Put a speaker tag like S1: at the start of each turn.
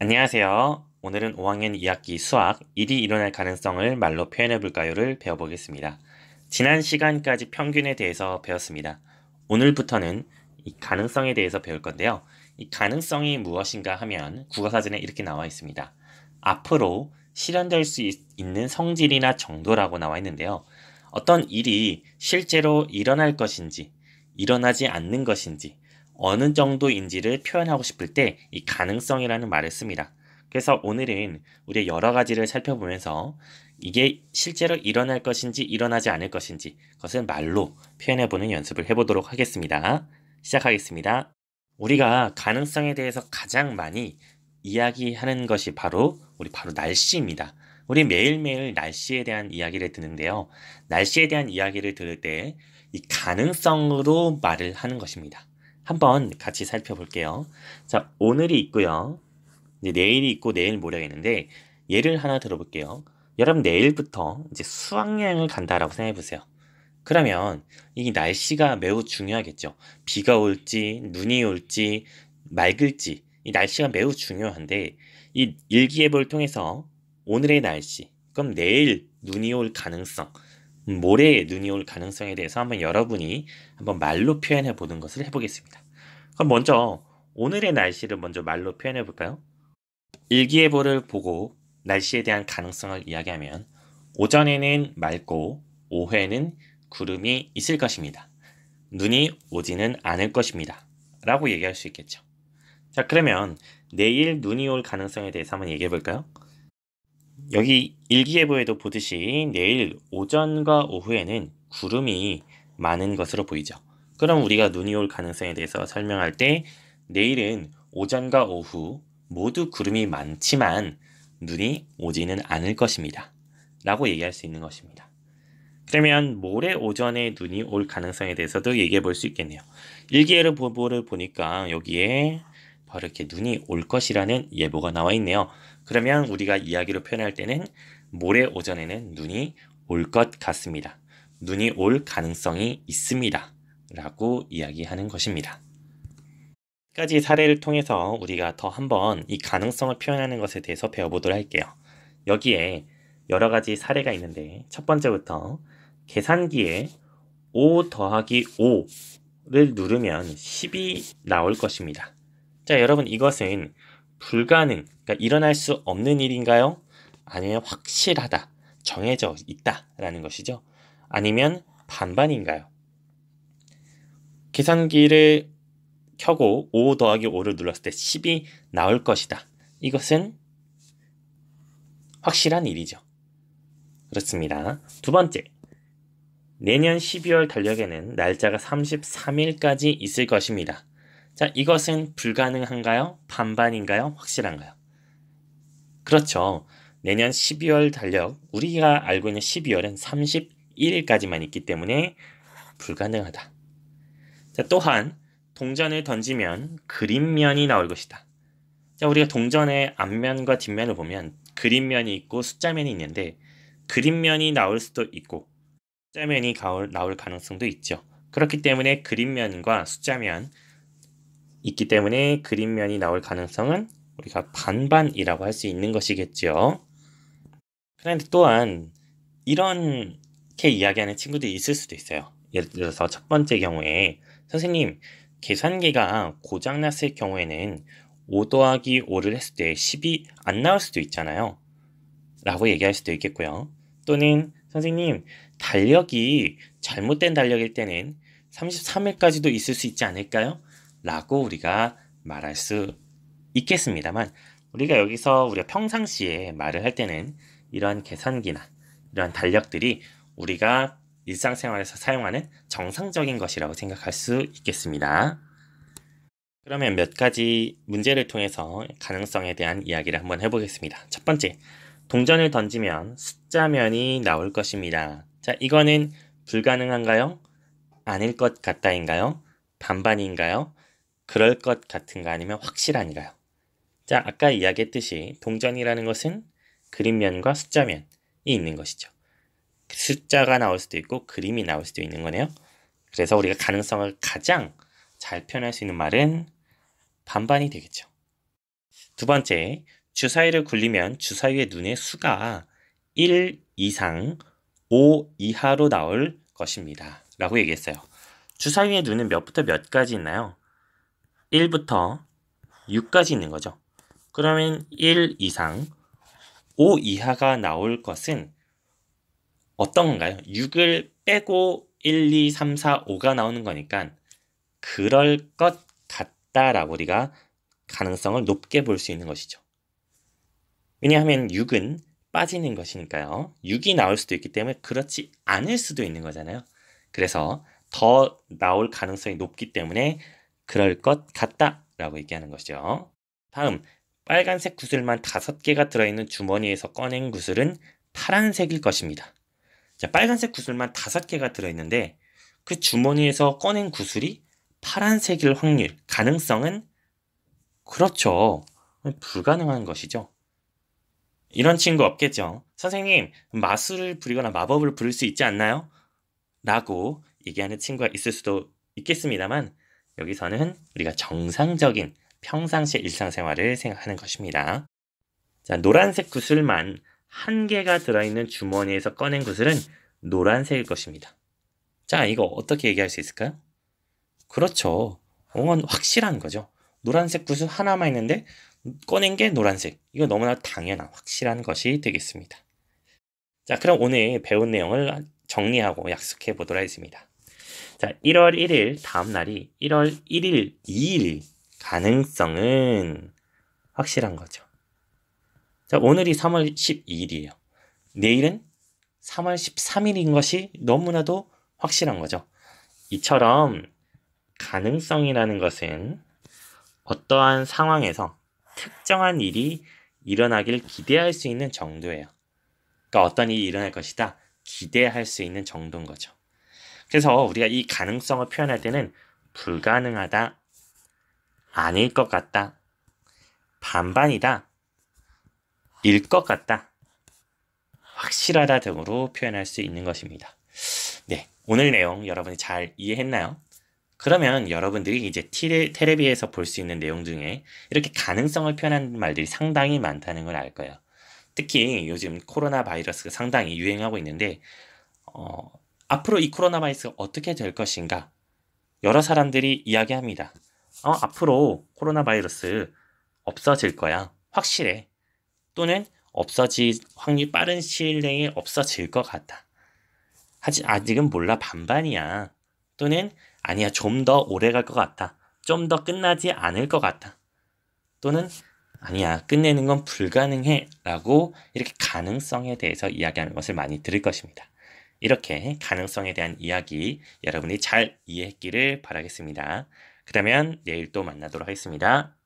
S1: 안녕하세요. 오늘은 5학년 2학기 수학 일이 일어날 가능성을 말로 표현해 볼까요를 배워보겠습니다. 지난 시간까지 평균에 대해서 배웠습니다. 오늘부터는 이 가능성에 대해서 배울 건데요. 이 가능성이 무엇인가 하면 국어사전에 이렇게 나와 있습니다. 앞으로 실현될 수 있는 성질이나 정도라고 나와 있는데요. 어떤 일이 실제로 일어날 것인지, 일어나지 않는 것인지, 어느 정도인지를 표현하고 싶을 때 이 가능성이라는 말을 씁니다. 그래서 오늘은 우리 여러 가지를 살펴보면서 이게 실제로 일어날 것인지 일어나지 않을 것인지 그것을 말로 표현해보는 연습을 해보도록 하겠습니다. 시작하겠습니다. 우리가 가능성에 대해서 가장 많이 이야기하는 것이 바로 날씨입니다. 우리 매일매일 날씨에 대한 이야기를 듣는데요. 날씨에 대한 이야기를 들을 때 이 가능성으로 말을 하는 것입니다. 한번 같이 살펴볼게요. 자, 오늘이 있고요. 이제 내일이 있고 내일 모레가 있는데 예를 하나 들어볼게요. 여러분 내일부터 이제 수학여행을 간다라고 생각해 보세요. 그러면 이 날씨가 매우 중요하겠죠. 비가 올지 눈이 올지 맑을지 이 날씨가 매우 중요한데 이 일기예보를 통해서 오늘의 날씨, 그럼 내일 눈이 올 가능성, 모레 눈이 올 가능성에 대해서 한번 여러분이 한번 말로 표현해 보는 것을 해보겠습니다. 그럼 먼저 오늘의 날씨를 먼저 말로 표현해 볼까요? 일기예보를 보고 날씨에 대한 가능성을 이야기하면 오전에는 맑고 오후에는 구름이 있을 것입니다. 눈이 오지는 않을 것입니다. 라고 얘기할 수 있겠죠. 자, 그러면 내일 눈이 올 가능성에 대해서 한번 얘기해 볼까요? 여기 일기예보에도 보듯이 내일 오전과 오후에는 구름이 많은 것으로 보이죠. 그럼 우리가 눈이 올 가능성에 대해서 설명할 때 내일은 오전과 오후 모두 구름이 많지만 눈이 오지는 않을 것입니다. 라고 얘기할 수 있는 것입니다. 그러면 모레 오전에 눈이 올 가능성에 대해서도 얘기해 볼 수 있겠네요. 일기예보를 보니까 여기에 바로 이렇게 눈이 올 것이라는 예보가 나와 있네요. 그러면 우리가 이야기로 표현할 때는 모레 오전에는 눈이 올 것 같습니다. 눈이 올 가능성이 있습니다. 라고 이야기하는 것입니다. 까지 사례를 통해서 우리가 더 한번 이 가능성을 표현하는 것에 대해서 배워보도록 할게요. 여기에 여러 가지 사례가 있는데 첫 번째부터 계산기에 5 더하기 5를 누르면 10이 나올 것입니다. 자, 여러분 이것은 불가능, 그러니까 일어날 수 없는 일인가요? 아니면 확실하다, 정해져 있다라는 것이죠. 아니면 반반인가요? 계산기를 켜고 5 더하기 5를 눌렀을 때 10이 나올 것이다. 이것은 확실한 일이죠. 그렇습니다. 두 번째, 내년 12월 달력에는 날짜가 33일까지 있을 것입니다. 자, 이것은 불가능한가요? 반반인가요? 확실한가요? 그렇죠. 내년 12월 달력, 우리가 알고 있는 12월은 31일까지만 있기 때문에 불가능하다. 자, 또한 동전을 던지면 그림면이 나올 것이다. 자, 우리가 동전의 앞면과 뒷면을 보면 그림면이 있고 숫자면이 있는데 그림면이 나올 수도 있고 숫자면이 나올 가능성도 있죠. 그렇기 때문에 그림면과 숫자면 있기 때문에 그림면이 나올 가능성은 우리가 반반이라고 할 수 있는 것이겠죠. 그런데 또한 이렇게 이야기하는 친구들이 있을 수도 있어요. 예를 들어서 첫 번째 경우에 선생님, 계산기가 고장났을 경우에는 5 더하기 5를 했을 때 10이 안 나올 수도 있잖아요. 라고 얘기할 수도 있겠고요. 또는 선생님, 달력이 잘못된 달력일 때는 33일까지도 있을 수 있지 않을까요? 라고 우리가 말할 수 있겠습니다만 우리가 평상시에 말을 할 때는 이러한 계산기나 이러한 달력들이 우리가 일상생활에서 사용하는 정상적인 것이라고 생각할 수 있겠습니다. 그러면 몇 가지 문제를 통해서 가능성에 대한 이야기를 한번 해보겠습니다. 첫 번째, 동전을 던지면 숫자면이 나올 것입니다. 자, 이거는 불가능한가요? 아닐 것 같다인가요? 반반인가요? 그럴 것 같은가 아니면 확실한가요? 자, 아까 이야기했듯이 동전이라는 것은 그림면과 숫자면이 있는 것이죠. 숫자가 나올 수도 있고 그림이 나올 수도 있는 거네요. 그래서 우리가 가능성을 가장 잘 표현할 수 있는 말은 반반이 되겠죠. 두 번째, 주사위를 굴리면 주사위의 눈의 수가 1 이상 5 이하로 나올 것입니다. 라고 얘기했어요. 주사위의 눈은 몇부터 몇까지 있나요? 1부터 6까지 있는 거죠. 그러면 1 이상 5 이하가 나올 것은 어떤 건가요? 6을 빼고 1, 2, 3, 4, 5가 나오는 거니까 그럴 것 같다라고 우리가 가능성을 높게 볼 수 있는 것이죠. 왜냐하면 6은 빠지는 것이니까요. 6이 나올 수도 있기 때문에 그렇지 않을 수도 있는 거잖아요. 그래서 더 나올 가능성이 높기 때문에 그럴 것 같다라고 얘기하는 것이죠. 다음, 빨간색 구슬만 5개가 들어있는 주머니에서 꺼낸 구슬은 파란색일 것입니다. 자, 빨간색 구슬만 5개가 들어있는데 그 주머니에서 꺼낸 구슬이 파란색일 확률, 가능성은 그렇죠. 불가능한 것이죠. 이런 친구 없겠죠. 선생님, 마술을 부리거나 마법을 부릴 수 있지 않나요? 라고 얘기하는 친구가 있을 수도 있겠습니다만 여기서는 우리가 정상적인 평상시 일상생활을 생각하는 것입니다. 자, 노란색 구슬만 1개가 들어있는 주머니에서 꺼낸 구슬은 노란색일 것입니다. 자, 이거 어떻게 얘기할 수 있을까요? 그렇죠. 이건 확실한 거죠. 노란색 구슬 하나만 있는데 꺼낸 게 노란색. 이거 너무나 당연한 확실한 것이 되겠습니다. 자, 그럼 오늘 배운 내용을 정리하고 약속해 보도록 하겠습니다. 자, 1월 1일 다음 날이 1월 1일, 2일 가능성은 확실한 거죠. 자, 오늘이 3월 12일이에요. 내일은 3월 13일인 것이 너무나도 확실한 거죠. 이처럼 가능성이라는 것은 어떠한 상황에서 특정한 일이 일어나길 기대할 수 있는 정도예요. 그러니까 어떤 일이 일어날 것이다 기대할 수 있는 정도인 거죠. 그래서 우리가 이 가능성을 표현할 때는 불가능하다, 아닐 것 같다, 반반이다, 일 것 같다, 확실하다 등으로 표현할 수 있는 것입니다. 네, 오늘 내용 여러분이 잘 이해했나요? 그러면 여러분들이 이제 텔레비에서 볼 수 있는 내용 중에 이렇게 가능성을 표현하는 말들이 상당히 많다는 걸 알 거예요. 특히 요즘 코로나 바이러스가 상당히 유행하고 있는데 앞으로 이 코로나 바이러스가 어떻게 될 것인가 여러 사람들이 이야기합니다. 앞으로 코로나 바이러스 없어질 거야. 확실해. 또는 없어질 확률이 빠른 시일 내에 없어질 것 같아. 아직은 몰라. 반반이야. 또는 아니야. 좀 더 오래 갈 것 같아. 좀 더 끝나지 않을 것 같아. 또는 아니야. 끝내는 건 불가능해. 라고 이렇게 가능성에 대해서 이야기하는 것을 많이 들을 것입니다. 이렇게 가능성에 대한 이야기 여러분이 잘 이해했기를 바라겠습니다. 그러면 내일 또 만나도록 하겠습니다.